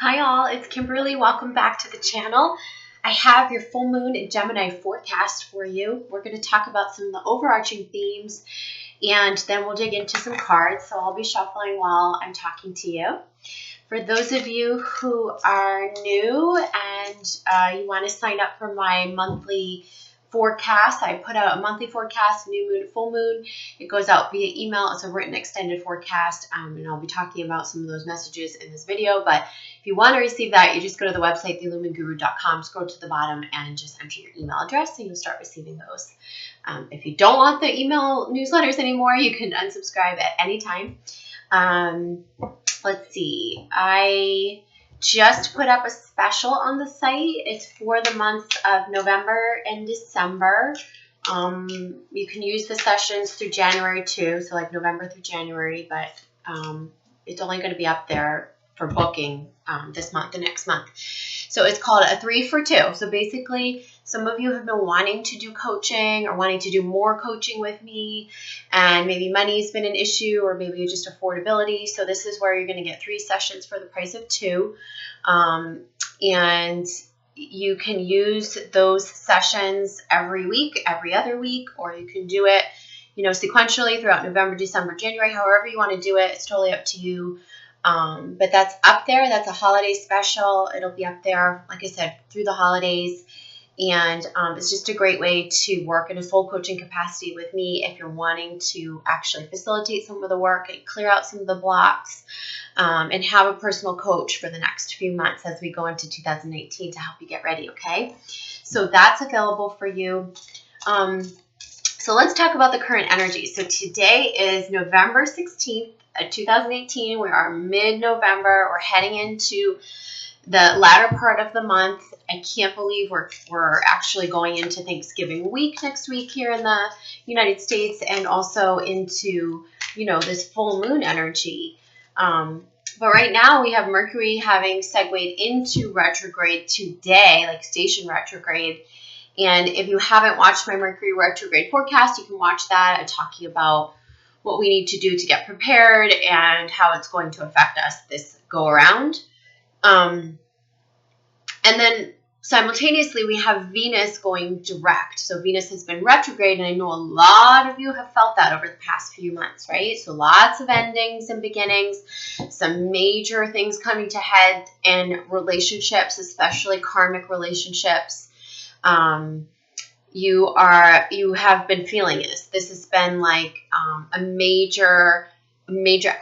Hi all, it's Kimberly. Welcome back to the channel. I have your full moon in Gemini forecast for you. We're going to talk about some of the overarching themes and then we'll dig into some cards. So I'll be shuffling while I'm talking to you. For those of you who are new and you want to sign up for my monthly forecast, I put out a monthly forecast, new moon, full moon. It goes out via email. It's a written extended forecast, and I'll be talking about some of those messages in this video. But if you want to receive that, you just go to the website, theillumineguru.com, scroll to the bottom, and just enter your email address, and you'll start receiving those. If you don't want the email newsletters anymore, you can unsubscribe at any time. Let's see. I just put up a special on the site. It's for the months of November and December. You can use the sessions through January too, so like November through January, but it's only going to be up there for booking this month, the next month. So it's called a 3 for 2. So basically, some of you have been wanting to do coaching or wanting to do more coaching with me, and maybe money's been an issue or maybe just affordability. So this is where you're going to get 3 sessions for the price of 2. And you can use those sessions every week, every other week, or you can do it, sequentially throughout November, December, January, however you want to do it. It's totally up to you. But that's up there. That's a holiday special. It'll be up there, like I said, through the holidays. And it's just a great way to work in a soul coaching capacity with me if you're wanting to actually facilitate some of the work and clear out some of the blocks, and have a personal coach for the next few months as we go into 2018 to help you get ready, okay? So that's available for you. So let's talk about the current energy. So today is November 16th, 2018. We are mid-November. We're heading into the latter part of the month. I can't believe we're actually going into Thanksgiving week next week here in the United States, and also into, this full moon energy. But right now we have Mercury having segued into retrograde today, like station retrograde. And if you haven't watched my Mercury retrograde forecast, you can watch that. I'm talking about what we need to do to get prepared and how it's going to affect us this go around. And then simultaneously, we have Venus going direct. So Venus has been retrograde, and I know a lot of you have felt that over the past few months, right? So lots of endings and beginnings, some major things coming to head in relationships, especially karmic relationships. You have been feeling this. This has been like a major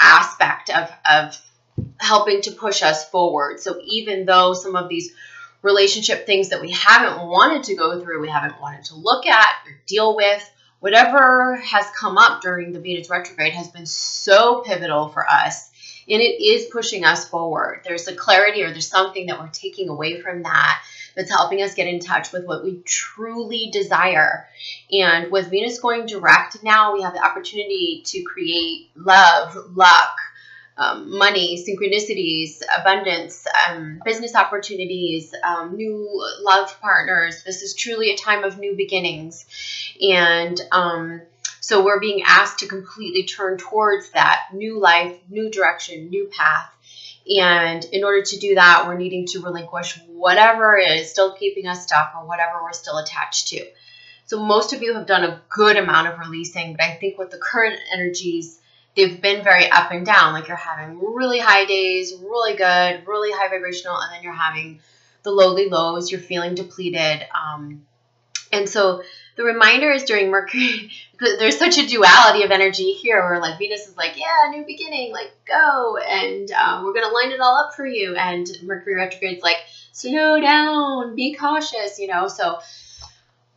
aspect of helping to push us forward. So even though some of these relationship things that we haven't wanted to go through, we haven't wanted to look at or deal with, whatever has come up during the Venus retrograde has been so pivotal for us, and it is pushing us forward. There's a clarity, or there's something that we're taking away from that's helping us get in touch with what we truly desire. And with Venus going direct now, we have the opportunity to create love, luck, money, synchronicities, abundance, business opportunities, new love partners. This is truly a time of new beginnings. And so we're being asked to completely turn towards that new life, new direction, new path. And in order to do that, we're needing to relinquish whatever is still keeping us stuck or whatever we're still attached to. So most of you have done a good amount of releasing, but I think with the current energies, they've been very up and down. Like you're having really high days, really good, really high vibrational, and then you're having the lowly lows. You're feeling depleted. And so the reminder is during Mercury, because there's such a duality of energy here where like Venus is like, yeah, new beginning, like go, and we're going to line it all up for you. And Mercury retrograde is like, slow down, be cautious, So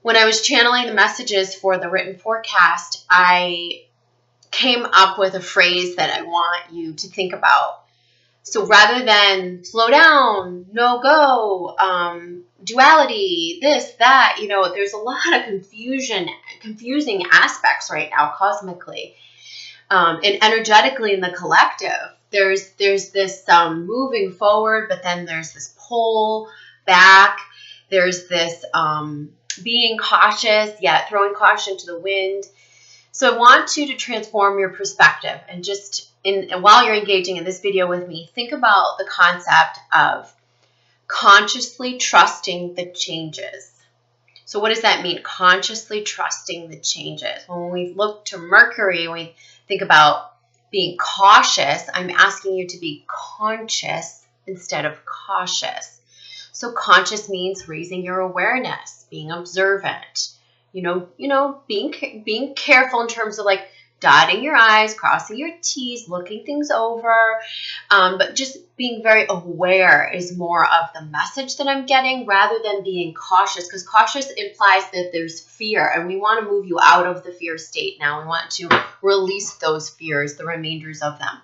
when I was channeling the messages for the written forecast, I came up with a phrase that I want you to think about. So rather than slow down, no go, duality, this, that, there's a lot of confusing aspects right now cosmically, and energetically in the collective. There's this moving forward, but then there's this pull back. There's this being cautious, yet throwing caution to the wind. So I want you to transform your perspective and just and while you're engaging in this video with me, think about the concept of consciously trusting the changes. So what does that mean? Consciously trusting the changes. When we look to Mercury, when we think about being cautious, I'm asking you to be conscious instead of cautious. So conscious means raising your awareness, being observant, being careful in terms of like dotting your I's, crossing your T's, looking things over, but just being very aware is more of the message that I'm getting rather than being cautious, because cautious implies that there's fear, and we want to move you out of the fear state now. We want to release those fears, the remainders of them.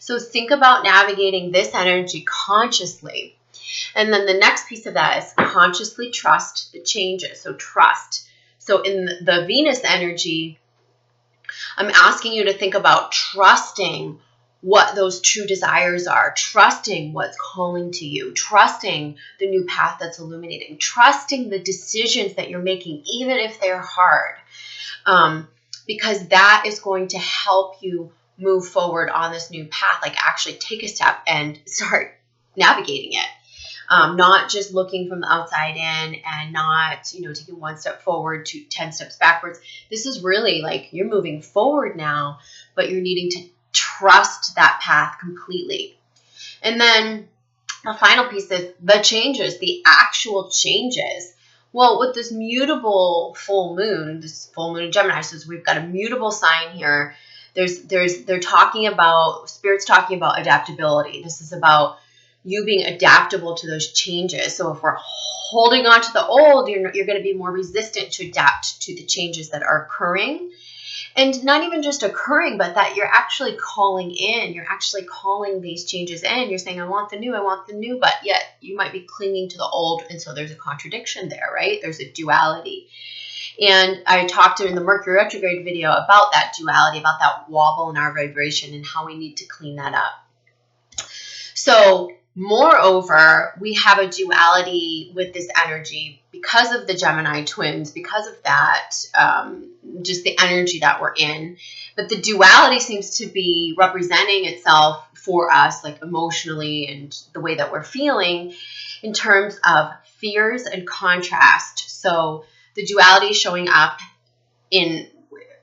So think about navigating this energy consciously. And then the next piece of that is consciously trust the changes. So trust. So in the Venus energy, I'm asking you to think about trusting what those true desires are, trusting what's calling to you, trusting the new path that's illuminating, trusting the decisions that you're making, even if they're hard, because that is going to help you move forward on this new path, like actually take a step and start navigating it. Not just looking from the outside in and not, taking one step forward to 10 steps backwards. This is really like you're moving forward now, but you're needing to trust that path completely. And then the final piece is the changes, the actual changes. Well, with this mutable full moon in Gemini, so we've got a mutable sign here. They're talking about, Spirit's talking about adaptability. This is about you being adaptable to those changes. So if we're holding on to the old, you're going to be more resistant to adapt to the changes that are occurring. And not even just occurring, but that you're actually calling in. You're actually calling these changes in. You're saying, I want the new, but yet you might be clinging to the old. And so there's a contradiction there, right? There's a duality. And I talked in the Mercury retrograde video about that duality, about that wobble in our vibration and how we need to clean that up. So moreover, we have a duality with this energy because of the Gemini twins, because of that, just the energy that we're in. But the duality seems to be representing itself for us, like emotionally and the way that we're feeling in terms of fears and contrast. So the duality is showing up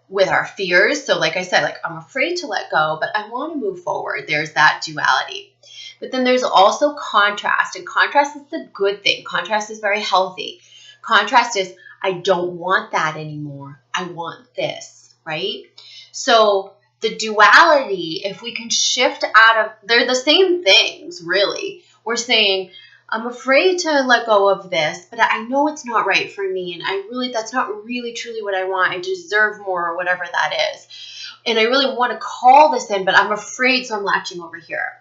with our fears. So like I said, like I'm afraid to let go, but I want to move forward. There's that duality. But then there's also contrast, and contrast is the good thing. Contrast is very healthy. Contrast is, I don't want that anymore. I want this, right? So the duality, if we can shift out of, they're the same things, really. We're saying, I'm afraid to let go of this, but I know it's not right for me, and that's not really truly what I want. I deserve more, or whatever that is. And I really want to call this in, but I'm afraid, so I'm latching over here.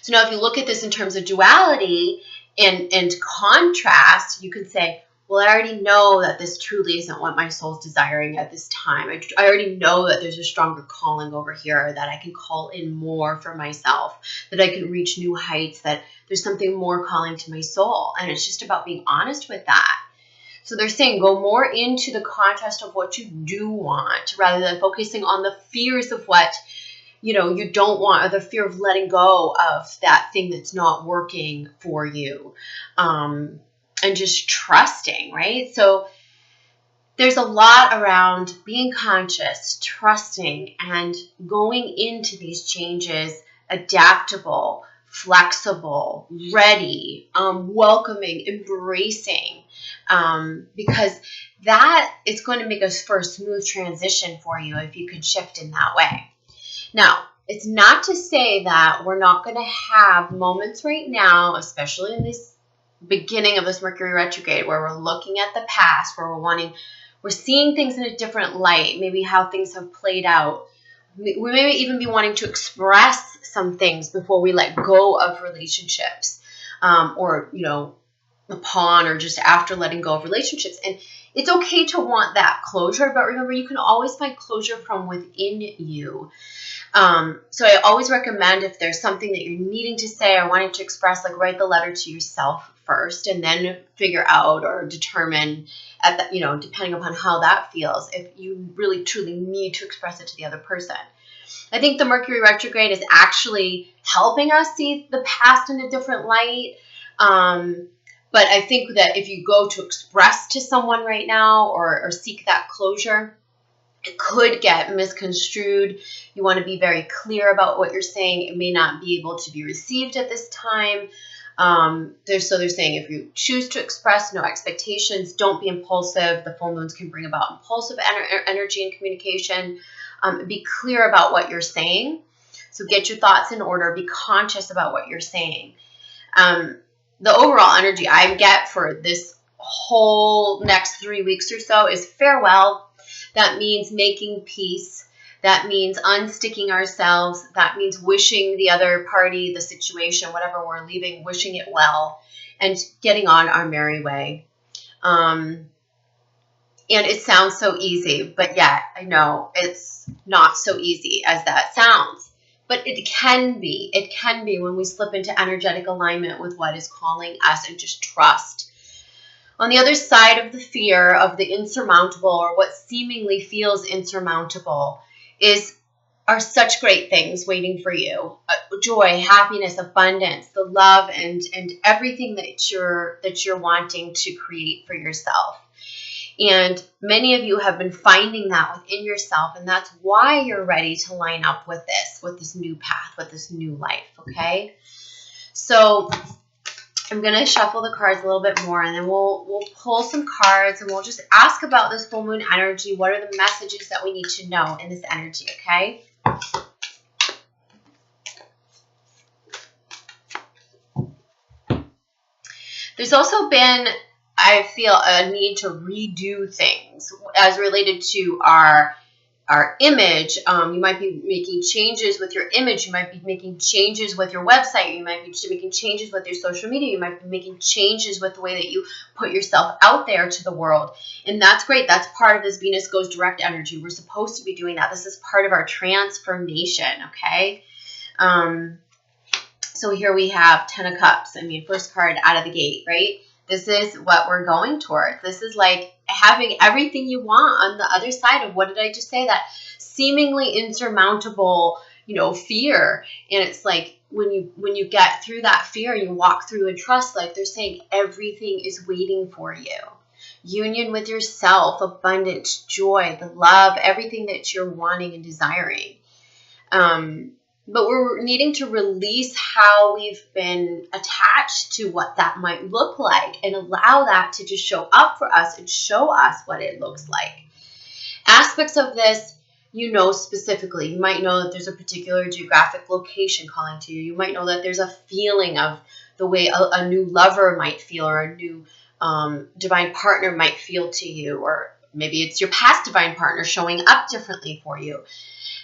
So now if you look at this in terms of duality and contrast, you can say, well, I already know that this truly isn't what my soul's desiring at this time. I already know that there's a stronger calling over here, that I can call in more for myself, that I can reach new heights, that there's something more calling to my soul. And it's just about being honest with that. So they're saying go more into the contrast of what you do want rather than focusing on the fears of what you don't want, or the fear of letting go of that thing that's not working for you, and just trusting, right? So there's a lot around being conscious, trusting, and going into these changes adaptable, flexible, ready, welcoming, embracing, because that is going to make us for a smooth transition for you if you can shift in that way. Now, it's not to say that we're not going to have moments right now, especially in this beginning of this Mercury retrograde, where we're looking at the past, where we're seeing things in a different light, maybe how things have played out. We may even be wanting to express some things before we let go of relationships, or upon or just after letting go of relationships. And it's okay to want that closure, but remember, you can always find closure from within you. So I always recommend, if there's something that you're needing to say or wanting to express, like write the letter to yourself first and then figure out or determine depending upon how that feels, if you really truly need to express it to the other person. I think the Mercury retrograde is actually helping us see the past in a different light. But I think that if you go to express to someone right now or seek that closure, it could get misconstrued. You want to be very clear about what you're saying. It may not be able to be received at this time. They're saying if you choose to express, no expectations, don't be impulsive. The full moons can bring about impulsive energy and communication. Be clear about what you're saying. So get your thoughts in order. Be conscious about what you're saying. The overall energy I get for this whole next 3 weeks or so is farewell. That means making peace. That means unsticking ourselves. That means wishing the other party, the situation, whatever we're leaving, wishing it well and getting on our merry way. And it sounds so easy, but yet I know it's not so easy as that sounds. But it can be. It can be when we slip into energetic alignment with what is calling us and just trust. On the other side of the fear of the insurmountable, or what seemingly feels insurmountable, are such great things waiting for you. Joy, happiness, abundance, the love and everything that you're wanting to create for yourself. And many of you have been finding that within yourself, and that's why you're ready to line up with this new path, with this new life, okay? So I'm going to shuffle the cards a little bit more, and then we'll pull some cards, and we'll just ask about this full moon energy. What are the messages that we need to know in this energy, okay? There's also been, I feel, a need to redo things as related to our image. You might be making changes with your image. You might be making changes with your website. You might be making changes with your social media. You might be making changes with the way that you put yourself out there to the world. And that's great. That's part of this Venus goes direct energy. We're supposed to be doing that. This is part of our transformation, okay? So here we have 10 of Cups. I mean, first card out of the gate, right? This is what we're going towards. This is like having everything you want on the other side of, what did I just say? That seemingly insurmountable, fear. And it's like when you get through that fear and you walk through and trust, like they're saying, everything is waiting for you. Union with yourself, abundance, joy, the love, everything that you're wanting and desiring. But we're needing to release how we've been attached to what that might look like and allow that to just show up for us and show us what it looks like. Aspects of this, specifically. You might know that there's a particular geographic location calling to you. You might know that there's a feeling of the way a new lover might feel, or a new divine partner might feel to you, or maybe it's your past divine partner showing up differently for you.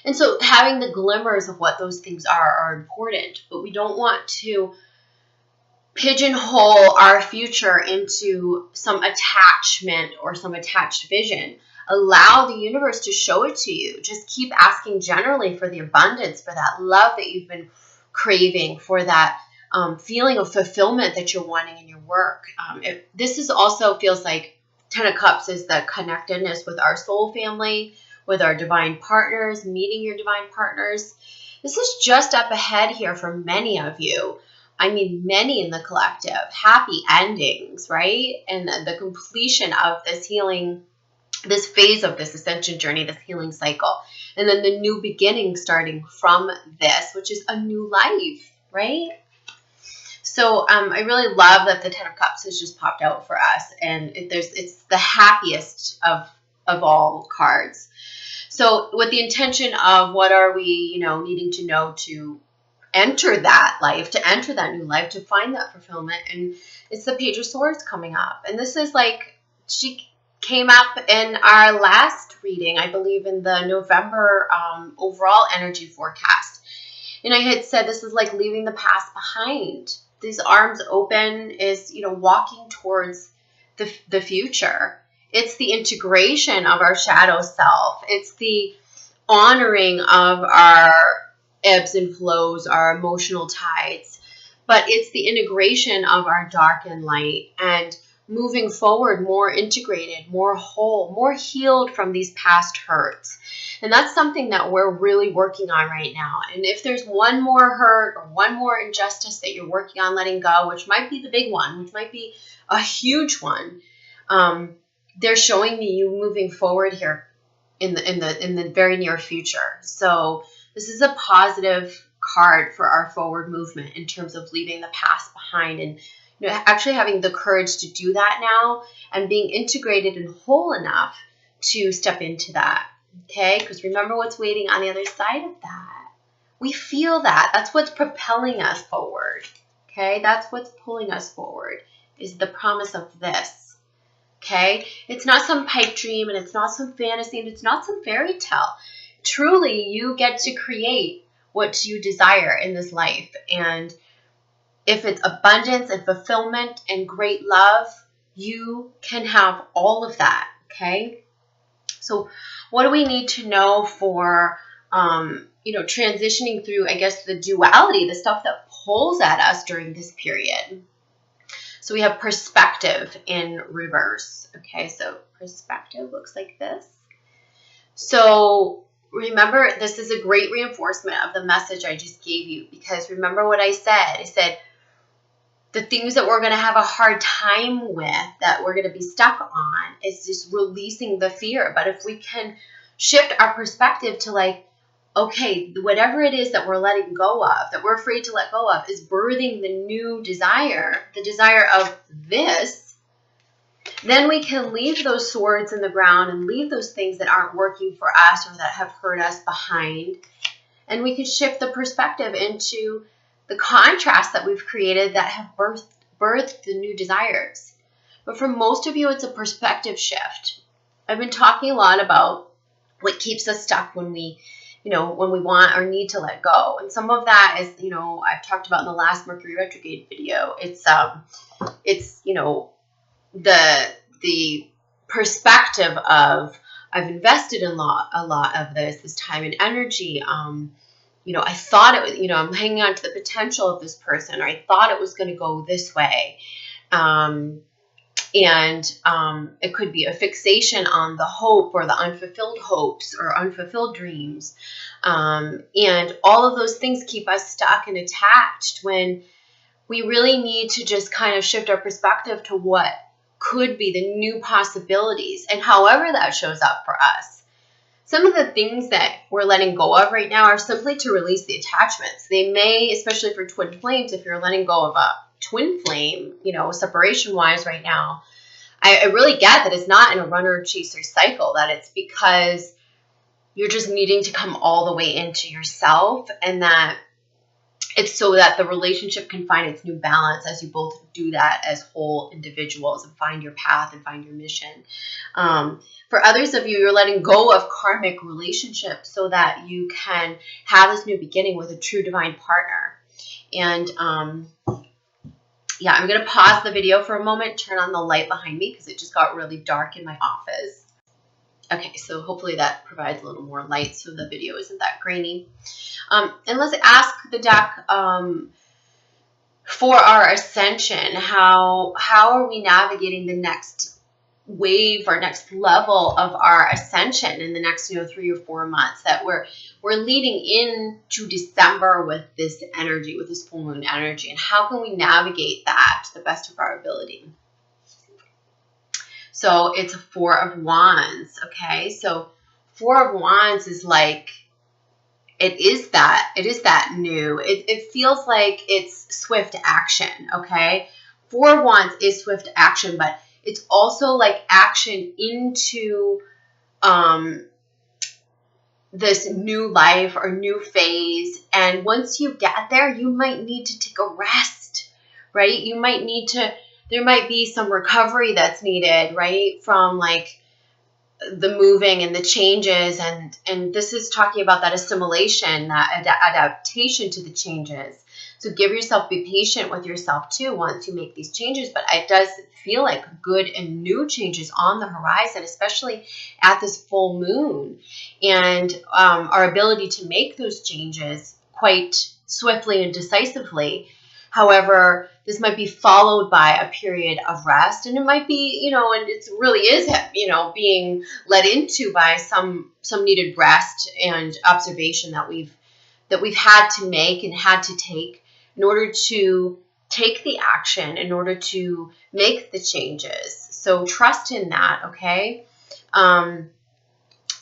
And so having the glimmers of what those things are important, but we don't want to pigeonhole our future into some attachment or some attached vision. Allow the universe to show it to you. Just keep asking generally for the abundance, for that love that you've been craving, for that feeling of fulfillment that you're wanting in your work. This is also feels like 10 of Cups is the connectedness with our soul family, with our divine partners, meeting your divine partners. This is just up ahead here for many of you. I mean, many in the collective. Happy endings, right? And the completion of this healing, this phase of this ascension journey, this healing cycle. And then the new beginning starting from this, which is a new life, right? So I really love that the 10 of Cups has just popped out for us. And it's the happiest of all cards. So with the intention of what are we, needing to know to enter that life, to enter that new life, to find that fulfillment. And it's the Page of Swords coming up. And this is like, she came up in our last reading, I believe in the November overall energy forecast. And I had said this is like leaving the past behind. These arms open is, walking towards the future. It's the integration of our shadow self. It's the honoring of our ebbs and flows, our emotional tides. But it's the integration of our dark and light, and moving forward more integrated, more whole, more healed from these past hurts. And that's something that we're really working on right now. And if there's one more hurt or one more injustice that you're working on letting go, which might be the big one, which might be a huge one, they're showing me you moving forward here in the very near future. So this is a positive card for our forward movement in terms of leaving the past behind and actually having the courage to do that now and being integrated and whole enough to step into that. Okay, because remember what's waiting on the other side of that. We feel that. That's what's propelling us forward. Okay, that's what's pulling us forward, is the promise of this. Okay, it's not some pipe dream and it's not some fantasy and it's not some fairy tale. Truly, you get to create what you desire in this life. And if it's abundance and fulfillment and great love, you can have all of that. Okay, so what do we need to know for, transitioning through, I guess, the duality, the stuff that pulls at us during this period? So we have perspective in reverse. Okay, so perspective looks like this. So remember, this is a great reinforcement of the message I just gave you, because remember what I said. I said the things that we're going to have a hard time with, that we're going to be stuck on, is just releasing the fear. But if we can shift our perspective to like, okay, whatever it is that we're letting go of, that we're afraid to let go of, is birthing the new desire, the desire of this, then we can leave those swords in the ground and leave those things that aren't working for us or that have hurt us behind. And we can shift the perspective into the contrast that we've created that have birthed the new desires. But for most of you, it's a perspective shift. I've been talking a lot about what keeps us stuck when we want or need to let go. And some of that is, I've talked about in the last Mercury retrograde video. It's the perspective of, I've invested in a lot of this time and energy. I thought it was, I'm hanging on to the potential of this person, or I thought it was going to go this way. It could be a fixation on the hope or the unfulfilled hopes or unfulfilled dreams. And all of those things keep us stuck and attached when we really need to just kind of shift our perspective to what could be the new possibilities, and however that shows up for us. Some of the things that we're letting go of right now are simply to release the attachments. They may, especially for twin flames, if you're letting go of a twin flame, separation-wise right now, I really get that it's not in a runner chaser cycle, that it's because you're just needing to come all the way into yourself, and that it's so that the relationship can find its new balance as you both do that as whole individuals and find your path and find your mission. For others of you, you're letting go of karmic relationships so that you can have this new beginning with a true divine partner. And I'm going to pause the video for a moment, turn on the light behind me because it just got really dark in my office. Okay, so hopefully that provides a little more light so the video isn't that grainy. And let's ask the deck for our ascension. How are we navigating the next wave or next level of our ascension in the next 3 or 4 months, that we're leading into December with this energy, with this full moon energy, and how can we navigate that to the best of our ability? So it's a Four of Wands. Okay, so Four of Wands is like, it is that new. It feels like it's swift action. Okay, Four of Wands is swift action, but it's also like action into this new life or new phase. And once you get there, you might need to take a rest, right? You might need to, there might be some recovery that's needed, right? From like the moving and the changes. And this is talking about that assimilation, that adaptation to the changes. So give yourself, be patient with yourself too once you make these changes. But it does feel like good and new changes on the horizon, especially at this full moon. And our ability to make those changes quite swiftly and decisively However, this might be followed by a period of rest, and it might be, and it really is, being led into by some needed rest and observation that we've had to make and had to take in order to take the action, in order to make the changes. So trust in that, okay?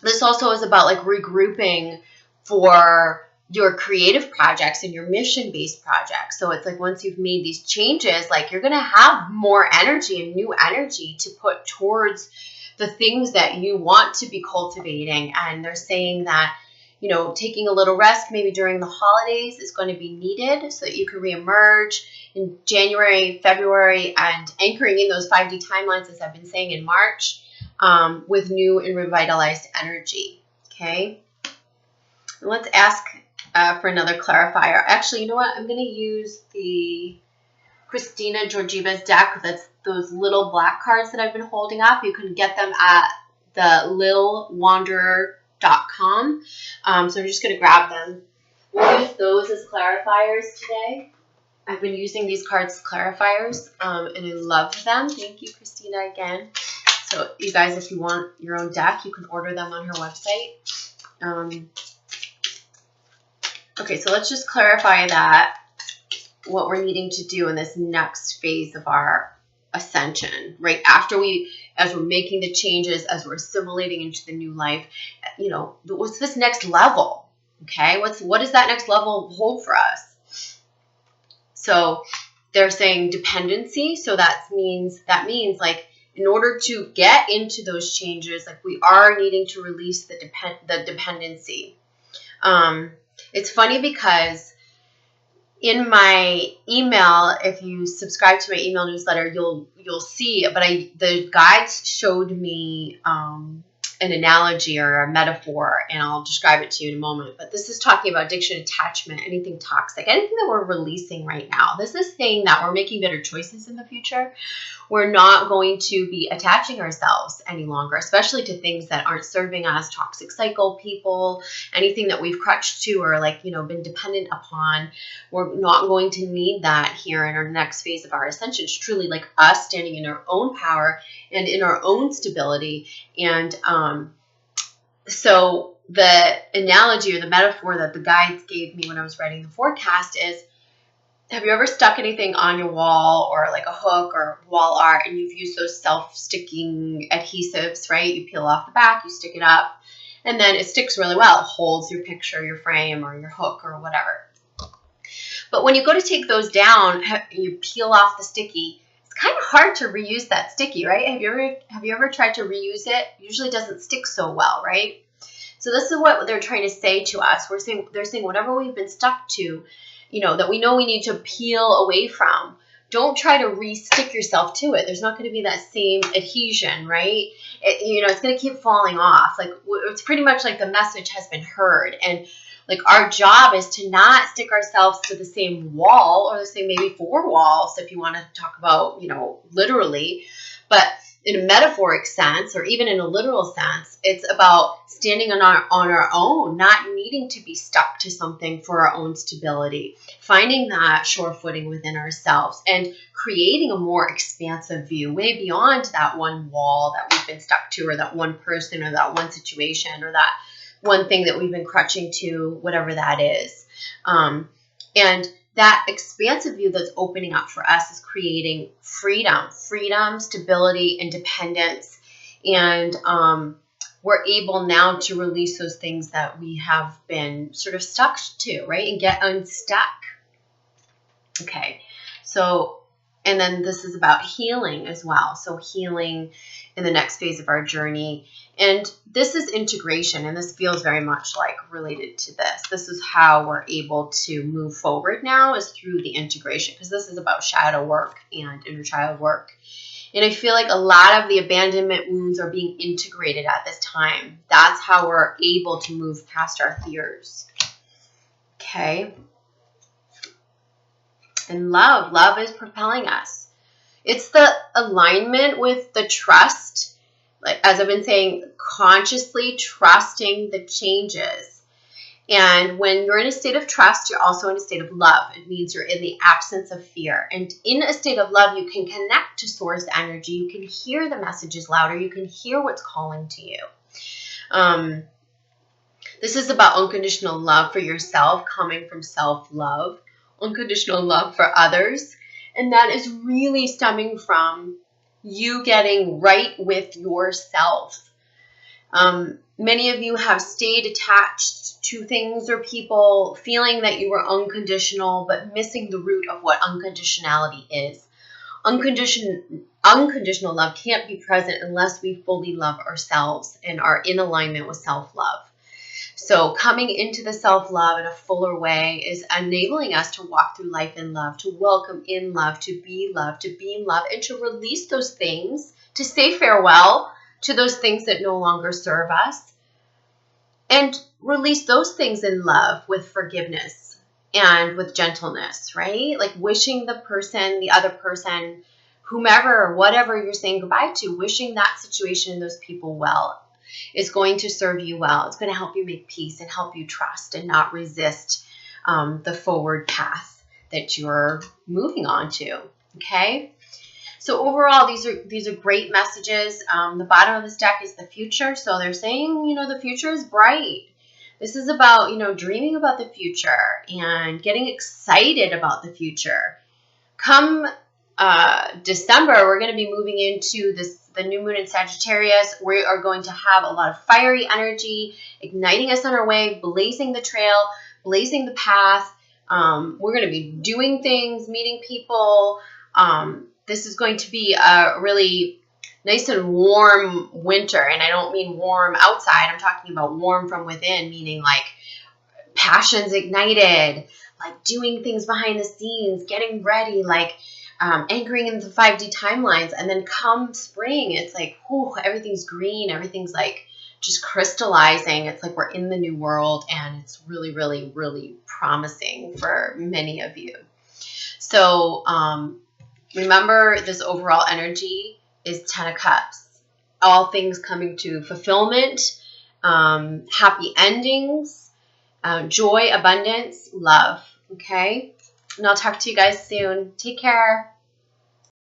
This also is about like regrouping for your creative projects and your mission-based projects. So it's like once you've made these changes, like you're going to have more energy and new energy to put towards the things that you want to be cultivating. And they're saying that, taking a little rest maybe during the holidays is going to be needed so that you can reemerge in January, February, and anchoring in those 5D timelines, as I've been saying, in March, with new and revitalized energy. Okay. And let's ask for another clarifier. Actually, you know what? I'm going to use the Christina Georgievas deck. That's those little black cards that I've been holding up. You can get them at the lilwanderer.com. So I'm just going to grab them. We'll use those as clarifiers today. I've been using these cards as clarifiers, and I love them. Thank you, Christina, again. So you guys, if you want your own deck, you can order them on her website. Okay, so let's just clarify that, what we're needing to do in this next phase of our ascension, right? As we're making the changes, as we're assimilating into the new life, what's this next level? Okay, what does that next level hold for us? So they're saying dependency. So that means like in order to get into those changes, like we are needing to release the dependency. It's funny because in my email, if you subscribe to my email newsletter, you'll see, but the guides showed me an analogy or a metaphor, and I'll describe it to you in a moment. But this is talking about addiction, attachment, anything toxic, anything that we're releasing right now. This is saying that we're making better choices in the future. We're not going to be attaching ourselves any longer, especially to things that aren't serving us, toxic cycle people, anything that we've crutched to or been dependent upon. We're not going to need that here in our next phase of our ascension. It's truly like us standing in our own power and in our own stability. And so the analogy or the metaphor that the guides gave me when I was writing the forecast is, have you ever stuck anything on your wall or like a hook or wall art, and you've used those self-sticking adhesives, right? You peel off the back, you stick it up, and then it sticks really well. It holds your picture, your frame, or your hook or whatever. But when you go to take those down, you peel off the sticky, it's kind of hard to reuse that sticky, right? Have you ever tried to reuse it? It usually doesn't stick so well, right? So this is what they're trying to say to us. They're saying whatever we've been stuck to, that we know we need to peel away from, don't try to re-stick yourself to it. There's not going to be that same adhesion, right? It's going to keep falling off. Like, it's pretty much like the message has been heard. And like our job is to not stick ourselves to the same wall, or the same maybe 4 walls, if you want to talk about, literally. But in a metaphoric sense, or even in a literal sense, it's about standing on our own, not needing to be stuck to something for our own stability, finding that sure footing within ourselves, and creating a more expansive view, way beyond that one wall that we've been stuck to, or that one person, or that one situation, or that one thing that we've been crutching to, whatever that is. And that expansive view that's opening up for us is creating freedom, stability, independence. And we're able now to release those things that we have been sort of stuck to, right? And get unstuck. Okay. So, and then this is about healing as well. So healing in the next phase of our journey. And this is integration, and this feels very much like related to this. This is how we're able to move forward now, is through the integration, because this is about shadow work and inner child work. And I feel like a lot of the abandonment wounds are being integrated at this time. That's how we're able to move past our fears. Okay. And love is propelling us. It's the alignment with the trust, like as I've been saying, consciously trusting the changes. And when you're in a state of trust, you're also in a state of love. It means you're in the absence of fear. And in a state of love, you can connect to source energy. You can hear the messages louder. You can hear what's calling to you. This is about unconditional love for yourself, coming from self-love, unconditional love for others. And that is really stemming from you getting right with yourself. Many of you have stayed attached to things or people, feeling that you were unconditional, but missing the root of what unconditionality is. Unconditional love can't be present unless we fully love ourselves and are in alignment with self-love. So coming into the self-love in a fuller way is enabling us to walk through life in love, to welcome in love, to be love, to be in love, and to release those things, to say farewell to those things that no longer serve us, and release those things in love with forgiveness and with gentleness, right? Like wishing the person, the other person, whomever, whatever you're saying goodbye to, wishing that situation and those people well is going to serve you well. It's going to help you make peace and help you trust and not resist the forward path that you're moving on to. Okay. So overall, these are great messages. The bottom of this deck is the future. So they're saying, the future is bright. This is about, dreaming about the future and getting excited about the future. Come December, we're going to be moving into the new moon in Sagittarius. We are going to have a lot of fiery energy, igniting us on our way, blazing the trail, blazing the path. We're going to be doing things, meeting people. This is going to be a really nice and warm winter. And I don't mean warm outside. I'm talking about warm from within, meaning like passions ignited, like doing things behind the scenes, getting ready, like anchoring in the 5D timelines. And then come spring, it's like, whew, everything's green. Everything's like just crystallizing. It's like we're in the new world, and it's really, really, really promising for many of you. So remember, this overall energy is 10 of Cups. All things coming to fulfillment, happy endings, joy, abundance, love. Okay? And I'll talk to you guys soon. Take care.